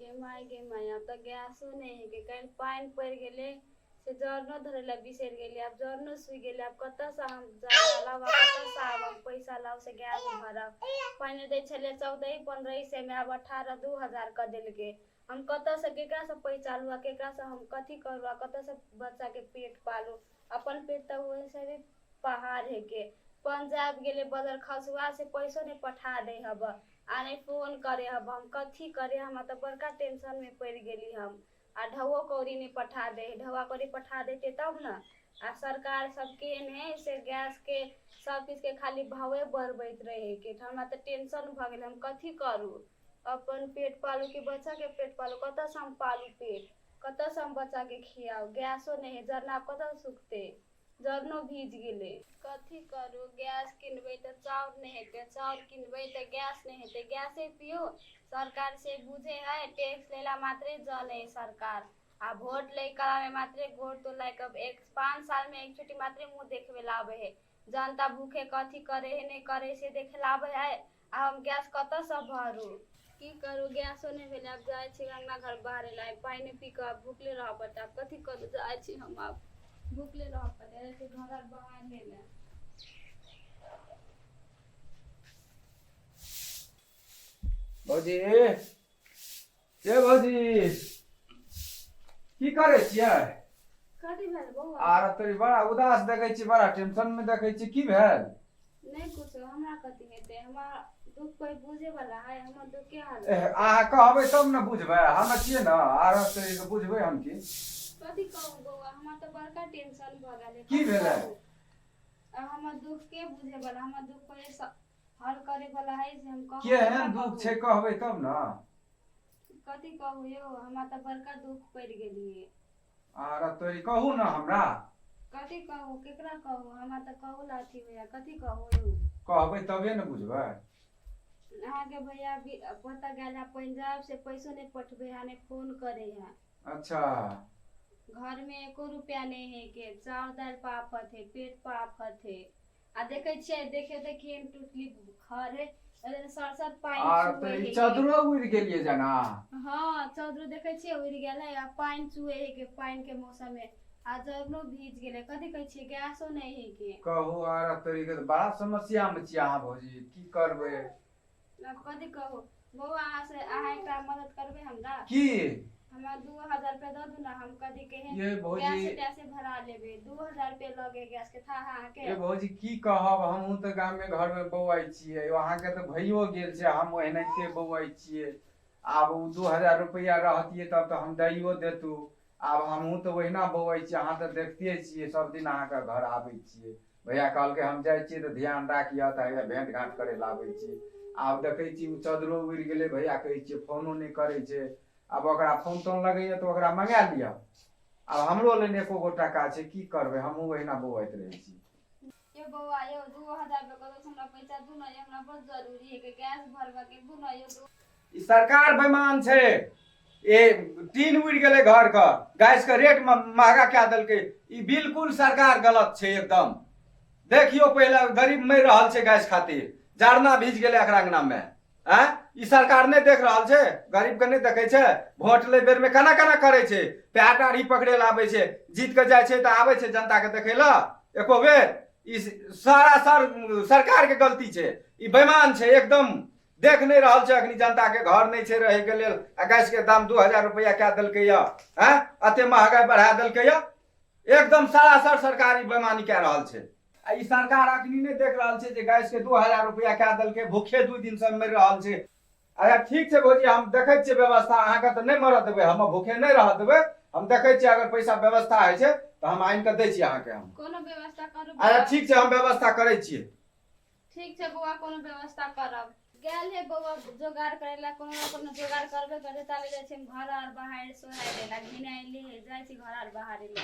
गे my अब तो गैसो नहीं है के कहीं पानी पड़ गेले से जरनो धरेला बिसर गेली अब जरनो सुई गेले अब कत से हम जाला कत से हम पैसा लाव से गैस भरब पानी दे छले 14 15 से में अब 18 2000 कर देल के हम कत से केकरा से पैसा लुआ केकरा से हम कथी करवा कत से बच्चा के पेट पालू अपन पेट तो वही से भी पहाड़ है के पंजाब गेले बदल खसुआ से पैसों ने पठा दे हब आने फोन करे हब हम कथी करे हम तो बड़का टेंशन में पड़ गेली हम आ ढवा कौड़ी ने पठा दे ढवा कौड़ी पठा देते तब ना आ सरकार सबके ने से गैस के सब चीज के खाली भावे बढ़बैत रहे के हमरा तो टेंशन भ गेल हम कथी करू अपन पेट पालू कि बच्चा के पेट पालू कत से हम पालू पेट कत से हम बच्चा के खियाऊ गैसो नहीं जरना कत सुखते जरनो भीज गेले कथी करू गैस किनबे तो चाउर नहीं हेते चाउर किनबे तो गैस नहीं हेते गैसे पियो सरकार से बुझे है टैक्स लेला मात्रे जले सरकार आ वोट ले करावे मात्रे वोट तो लाइक अब 5 साल में एक छोटी मात्रे मुंह देखवे लावे है जनता भूखे कथी करे है नहीं करे से देखे लावे है आ हम गैस कत से भरू की करू गैसो नहीं भेले अब जाय छी गंगा घर बाहर लाई पानी पी के भूखले रह पड़ते अब कथी करू जाय छी हम अब भूखले रह पड़े ऐसे घर बाहर ले भौजी ये भौजी की करे छियै कथी भेल बौआ आर तोरी बड़ा उदास देखे छी बड़ा टेंशन में देखे छी की भेल नहीं कुछ हमरा कथी हेते हमरा दुख कोई बुझे वाला है हमर दुख के हाल अहाँ कहबै तब न बुझबै हम छियै न आर तोरी के बुझबै हम की कथी कहू बौआ हमरा तो बड़का टेंशन भ गेल की भेलै हमर दुख के बुझे वाला हमर दुख कोई हल करे वाला है से हम कहू केहन दुख छै कहबै तब न कथी कहू यो हमरा तो बड़का दुख पड़ गेलिए आर तोरी कहू न हमरा कथी कहू केकरा कहू हमरा तो कहू लाठी भैया कथी कहू यो कहबै तबे न बुझबै अहाँ के भैया भी पता गेला पंजाब से पैसो नहीं पठबे हाने फोन करे है अच्छा घर में 1 रुपया नहीं है के चाउर दाल पाफत है पेट पाफत है आ देखे छे देखिए टूटली घर है सरसर पानी आर तोरी चदरो उड़ गेलिए जना हां चदरो देखे छे उड़ गेलै आ पानी चुए है के पानी के मौसम में आ जरनो भीज गेलै कथि कहै छी गैसो नहीं है के कहू आर तोरी के बड़ा समस्या में छी अहाँ भौजी की करबै कथि कहू बौआ अहाँ से अहाँ एकटा मदद करबे हमरा की हमरा 2000 रुपया दे दू ना हम कदी के ये भौजी गैस कैसे भरा लेबे 2000 रुपया लगे गैस के था अहाँ के ये भौजी की कहब हमहू तो गांव में घर में बौआई छियै वहां के तो भइयो गेल छै हम ओहनाइते बौआई छियै आब 2000 रुपया रहतिए तब तो हम दैयो देतू आब हमहू तो ओहिना बौआई छियै अहाँ तो देखते छियै सब दिन अहाँ के घर आबै छियै भैया कहल के हम जाय छियै तो ध्यान राखिया त भेंट घाट करे लाबै छियै आब देखै छी चदरो उड़ गेलै भैया कहै छियै फोनो नहीं करे छै अब ओकरा फोन तोन लगैया तो ओकरा मंगा लिया अब हमरो लेने एको गो टका छै की करबै हमहू ओहिना बौआइत रहै छी ये बौआ यो 2000 रुपया कतो हमरा पैसा दू ना हमरा बहुत जरूरी है के गैस भरवा के दू ना यो ई सरकार बेईमान छै ए टीन उड़ गेलै घर का गैस का रेट महंगा क्या देलकै ई बिल्कुल सरकार गलत छै एकदम देखियो पहले गरीब मर रहल छै गैस खातिर जरना भीज गेलै एकरा अंगना में हैं ई सरकार नहीं देख रहल छै गरीब के नहीं देखे छै वोट ले बेर में केना केना करे छै पैर डाढ़ी पकड़े ला आबै छै जीत के जाय छै त आबै छै जनता के देखे ला एको बेर ई सारा सरकार के गलती छै ई बेईमान छै एकदम देख नहीं रहल छै अखनी जनता के घर नहीं छै रहे के लेल गैस के दाम 2000 रुपया क्या देलकै या हैं अते महंगाई बढ़ा देलकै या एकदम सारा सरकारी बेईमानी कह रहल छै आ ई सरकार अखनी नहीं देख रहल छै जे गैस के 2000 रुपया क्या देलकै भूखे 2 दिन से मर रहल छै अच्छा ठीक छै भौजी हम देखै छियै व्यवस्था अहाँ के त नहीं मर देबै हम भूखे नहीं रह देबै हम देखै छियै अगर पैसा व्यवस्था है छै त हम आइन के दै छी अहाँ के हम कोनो व्यवस्था करू अच्छा ठीक छै हम व्यवस्था करै छियै ठीक छै बौआ कोनो व्यवस्था करब गेल है बौआ जोगाड़ करेला कोनो ना कोनो जोगाड़ करबे करे ताले जाय छै घर आर बाहर सोहाय देला घिनाइले जाय छै घर आर बाहर ले